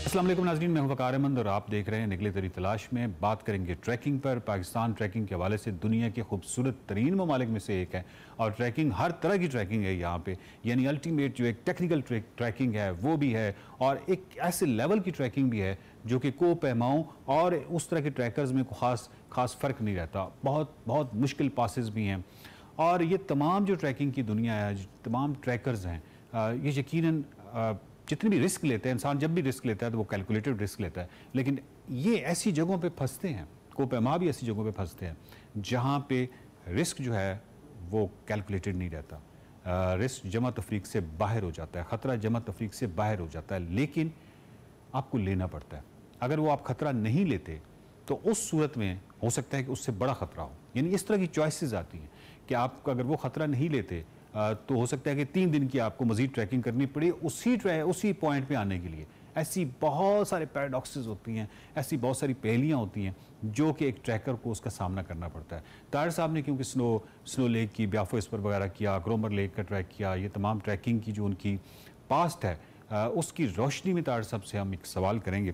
अस्सलाम वालेकुम नाज़रीन, मैं हूं वक़ार अहमद और आप देख रहे हैं निकले तेरी तलाश में। बात करेंगे ट्रैकिंग पर। पाकिस्तान ट्रैकिंग के हवाले से दुनिया के खूबसूरत तरीन ममालिक में से एक है और ट्रैकिंग हर तरह की ट्रैकिंग है यहाँ पे, यानी अल्टीमेट जो एक टेक्निकल ट्रैकिंग है वो भी है और एक ऐसे लेवल की ट्रैकिंग भी है जो कि को पैमाओं और उस तरह के ट्रैकर्स में खास फ़र्क नहीं रहता। बहुत बहुत मुश्किल पासेस भी हैं और ये तमाम जो ट्रैकिंग की दुनिया है, तमाम ट्रैकर्स हैं, ये यकीनन जितने भी रिस्क लेते हैं, इंसान जब भी रिस्क लेता है तो वो कैलकुलेटेड रिस्क लेता है, लेकिन ये ऐसी जगहों पे फंसते हैं, कोपेमा भी ऐसी जगहों पे फंसते हैं जहाँ पे रिस्क जो है वो कैलकुलेटेड नहीं रहता। रिस्क जमा तफरीक से बाहर हो जाता है, ख़तरा जमा तफरीक से बाहर हो जाता है, लेकिन आपको लेना पड़ता है। अगर वो आप ख़तरा नहीं लेते तो उस सूरत में हो सकता है कि उससे बड़ा ख़तरा हो। यानी इस तरह की चॉइसेस आती हैं कि आप अगर वो ख़तरा नहीं लेते तो हो सकता है कि 3 दिन की आपको मज़ीद ट्रैकिंग करनी पड़े उसी पॉइंट पे आने के लिए। ऐसी बहुत सारे पैराडॉक्सेस होती हैं, ऐसी बहुत सारी पहेलियाँ होती हैं जो कि एक ट्रैकर को उसका सामना करना पड़ता है। ताहिर साहब ने क्योंकि स्नो लेक की, ब्याफो इस पर वगैरह किया, ग्रोमर लेक का ट्रैक किया, ये तमाम ट्रैकिंग की जो उनकी पास्ट है उसकी रोशनी में ताहिर साहब से हम एक सवाल करेंगे।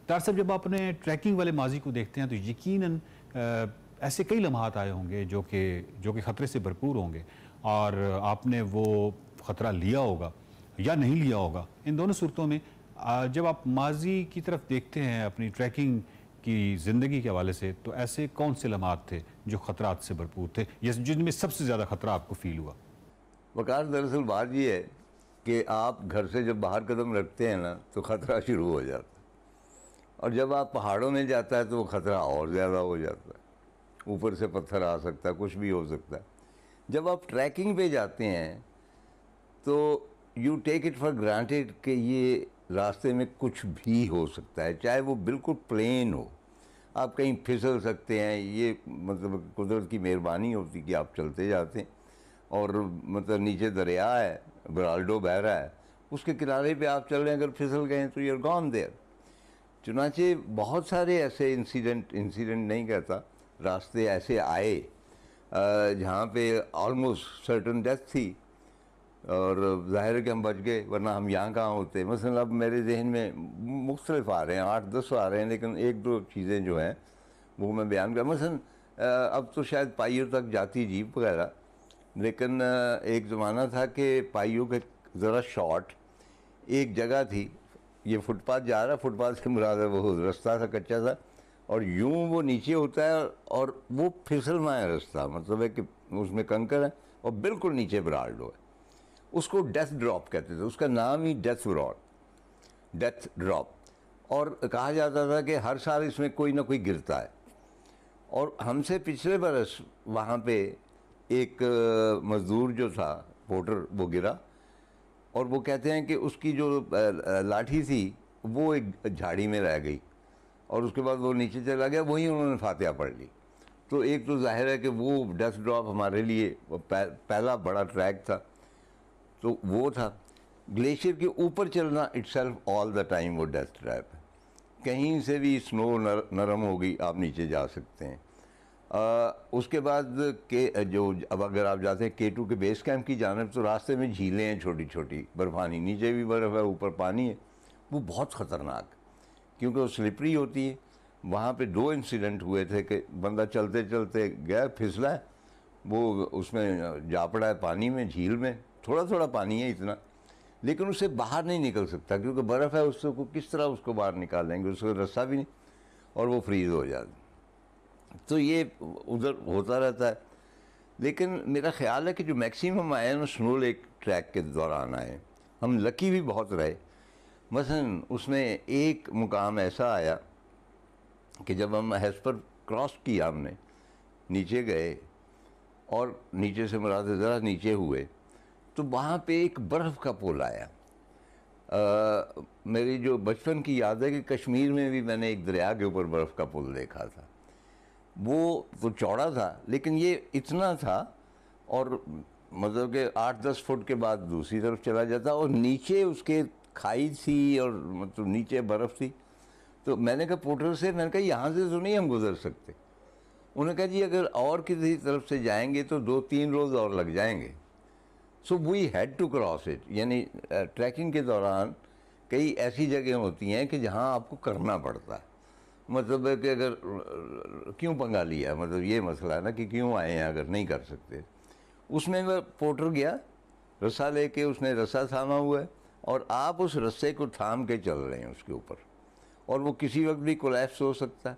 ताहिर साहब, जब आप अपने ट्रैकिंग वाले माजी को देखते हैं तो यकीनन ऐसे कई लम्हात आए होंगे जो कि ख़तरे से भरपूर होंगे और आपने वो ख़तरा लिया होगा या नहीं लिया होगा। इन दोनों सूरतों में जब आप माजी की तरफ देखते हैं अपनी ट्रैकिंग की ज़िंदगी के हवाले से, तो ऐसे कौन से लम्हात थे जो ख़तरात से भरपूर थे या जिनमें सबसे ज़्यादा ख़तरा आपको फ़ील हुआ? वकार, दरअसल बात ये है कि आप घर से जब बाहर कदम रखते हैं ना तो ख़तरा शुरू हो जाता है, और जब आप पहाड़ों में जाता है तो वो ख़तरा और ज़्यादा हो जाता है। ऊपर से पत्थर आ सकता है, कुछ भी हो सकता है। जब आप ट्रैकिंग पे जाते हैं तो you take it for granted कि ये रास्ते में कुछ भी हो सकता है, चाहे वो बिल्कुल प्लेन हो। आप कहीं फिसल सकते हैं, ये मतलब कुदरत की मेहरबानी होती कि आप चलते जाते हैं और मतलब नीचे दरिया है, बराल्डो बह रहा है, उसके किनारे पे आप चल रहे हैं, अगर फिसल गए तो यू आर गॉन देयर। चुनाचे बहुत सारे ऐसे इंसिडेंट नहीं कहता, रास्ते ऐसे आए जहाँ पे ऑलमोस्ट सर्टन डेथ थी और ज़ाहिर है कि हम बच गए, वरना हम यहाँ कहाँ होते। मसलन अब मेरे जहन में मुख्तलिफ आ रहे हैं, 8-10 आ रहे हैं, लेकिन 1-2 चीज़ें जो हैं वो मैं बयान कर। मसलन अब तो शायद पाइयों तक जाती जीप वगैरह, लेकिन एक ज़माना था कि पाइयों के ज़रा शॉर्ट एक जगह थी, ये फुटपाथ जा रहा, फुटपाथ से मुराद है वो रास्ता था, कच्चा था, और यूं वो नीचे होता है और वो फिसलना है रास्ता, मतलब है कि उसमें कंकर है और बिल्कुल नीचे बराल्डो है। उसको डेथ ड्रॉप कहते थे, उसका नाम ही डेथ ड्रॉप। और कहा जाता था कि हर साल इसमें कोई ना कोई गिरता है। और हमसे पिछले बरस वहाँ पे एक मज़दूर जो था, पोर्टर, वो गिरा और वो कहते हैं कि उसकी जो लाठी थी वो एक झाड़ी में रह गई और उसके बाद वो नीचे चला गया, वहीं उन्होंने फातिहा पढ़ ली। तो एक तो जाहिर है कि वो डेथ ड्रॉप हमारे लिए पहला बड़ा ट्रैक था, तो वो था। ग्लेशियर के ऊपर चलना इटसेल्फ ऑल द टाइम वो डेथ ट्रैप है। कहीं से भी स्नो नरम होगी, आप नीचे जा सकते हैं। उसके बाद के जो अब अगर आप जाते हैं K2 के बेस कैंप की जानिब, तो रास्ते में झीलें हैं छोटी छोटी, बर्फ़ानी, नीचे भी बर्फ़ है, ऊपर पानी है। वो बहुत ख़तरनाक, क्योंकि वो स्लिपरी होती है। वहाँ पे 2 इंसिडेंट हुए थे कि बंदा चलते चलते गया, फिसला है, वो उसमें जा पड़ा है पानी में, झील में। थोड़ा थोड़ा पानी है इतना, लेकिन उससे बाहर नहीं निकल सकता क्योंकि बर्फ़ है, उससे को किस तरह उसको बाहर निकालेंगे, उसको रास्ता भी नहीं, और वो फ्रीज़ हो जाता। तो ये उधर होता रहता है। लेकिन मेरा ख़्याल है कि जो मैक्सिमम आए ना स्नो लेक ट्रैक के दौरान आए, हम लकी भी बहुत रहे। मसलन उसमें एक मुकाम ऐसा आया कि जब हम हेस्पर क्रॉस किया, हमने नीचे गए और नीचे से मुराद ज़रा नीचे हुए तो वहाँ पे एक बर्फ़ का पुल आया। मेरी जो बचपन की याद है कि कश्मीर में भी मैंने एक दरिया के ऊपर बर्फ़ का पुल देखा था। वो तो चौड़ा था, लेकिन ये इतना था और मतलब कि 8-10 फुट के बाद दूसरी तरफ चला जाता और नीचे उसके खाई थी और मतलब नीचे बर्फ़ थी। तो मैंने कहा पोर्टर से, मैंने कहा यहाँ से तो नहीं हम गुज़र सकते। उन्होंने कहा जी अगर और किसी तरफ से जाएंगे तो 2-3 रोज़ और लग जाएंगे। So we had to cross it. यानी ट्रैकिंग के दौरान कई ऐसी जगह होती हैं कि जहाँ आपको करना पड़ता है। मतलब है कि अगर क्यों पंगा लिया, मतलब ये मसला है ना कि क्यों आए हैं अगर नहीं कर सकते। उसमें वह पोर्टर गया, रस्सा लेके, उसने रस्सा थामा हुआ है और आप उस रस्से को थाम के चल रहे हैं उसके ऊपर, और वो किसी वक्त भी कोलैप्स हो सकता है।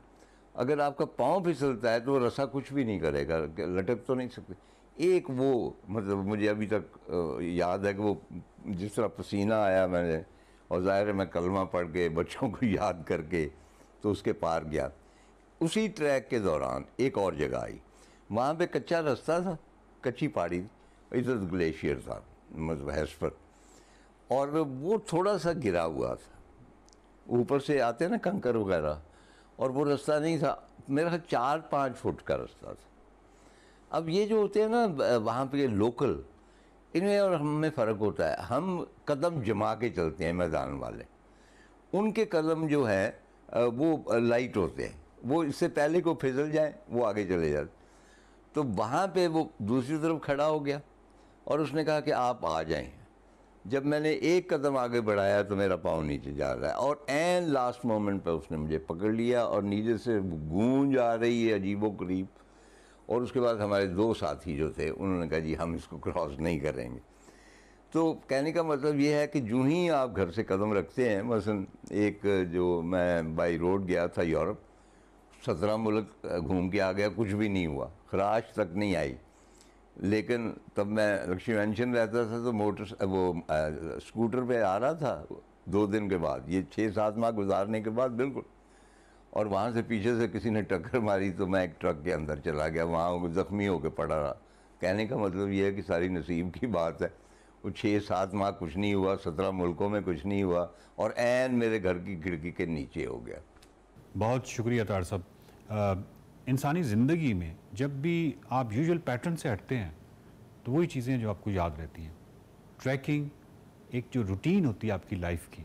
अगर आपका पाँव फिसलता है तो वो रस्सा कुछ भी नहीं करेगा, लटक तो नहीं सकते। एक वो मतलब मुझे अभी तक याद है कि वो जिस तरह पसीना आया मैंने, और ज़ाहिर है मैं कलमा पढ़ के बच्चों को याद करके तो उसके पार गया। उसी ट्रैक के दौरान एक और जगह आई, वहाँ पे कच्चा रास्ता था, कच्ची पहाड़ी थी, इधर ग्लेशियर था मतलब हैस पर, और वो थोड़ा सा गिरा हुआ था, ऊपर से आते ना कंकर वगैरह, और वो रास्ता नहीं था, मेरा 4-5 फुट का रास्ता था। अब ये जो होते हैं ना वहाँ पे लोकल, इनमें और हम में फ़र्क होता है। हम कदम जमा के चलते हैं मैदान वाले, उनके कदम जो है वो लाइट होते हैं, वो इससे पहले को फिसल जाए वो आगे चले जाते। तो वहाँ पे वो दूसरी तरफ खड़ा हो गया और उसने कहा कि आप आ जाएं। जब मैंने एक कदम आगे बढ़ाया तो मेरा पाँव नीचे जा रहा है, और एन लास्ट मोमेंट पे उसने मुझे पकड़ लिया और नीचे से गूंज आ रही है अजीबो गरीब। और उसके बाद हमारे 2 साथी जो थे उन्होंने कहा जी हम इसको क्रॉस नहीं करेंगे। तो कहने का मतलब ये है कि जो ही आप घर से कदम रखते हैं, मसलन एक जो मैं बाई रोड गया था यूरोप, 17 मुल्क घूम के आ गया, कुछ भी नहीं हुआ, खराश तक नहीं आई। लेकिन तब मैं लक्ष्मी मेंशन रहता था तो स्कूटर पे आ रहा था 2 दिन के बाद, ये 6-7 माह गुजारने के बाद बिल्कुल, और वहाँ से पीछे से किसी ने टक्कर मारी तो मैं एक ट्रक के अंदर चला गया, वहाँ ज़ख्मी होकर पड़ा रहा। कहने का मतलब ये है कि सारी नसीब की बात है, वो 6-7 माह कुछ नहीं हुआ, 17 मुल्कों में कुछ नहीं हुआ, और ऐन मेरे घर की खिड़की के नीचे हो गया। बहुत शुक्रिया तार साहब। इंसानी ज़िंदगी में जब भी आप यूजुअल पैटर्न से हटते हैं तो वही चीज़ें जो आपको याद रहती हैं। ट्रैकिंग एक जो रूटीन होती है आपकी लाइफ की,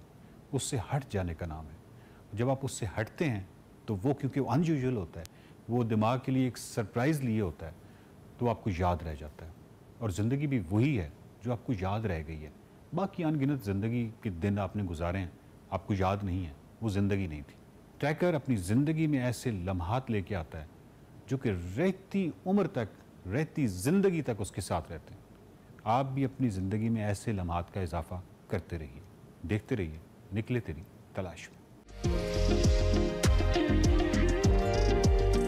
उससे हट जाने का नाम है। जब आप उससे हटते हैं तो वो, क्योंकि वो अनयूजुअल होता है, वो दिमाग के लिए एक सरप्राइज़ लिए होता है, तो आपको याद रह जाता है। और ज़िंदगी भी वही है जो आपको याद रह गई है। बाकी अनगिनत ज़िंदगी के दिन आपने गुजारे हैं, आपको याद नहीं है, वो ज़िंदगी नहीं थी। ट्रैकर अपनी ज़िंदगी में ऐसे लम्हात लेके आता है जो कि रहती उम्र तक, रहती ज़िंदगी तक उसके साथ रहते हैं। आप भी अपनी ज़िंदगी में ऐसे लम्हात का इजाफा करते रहिए। देखते रहिए निकले तेरी तलाश में।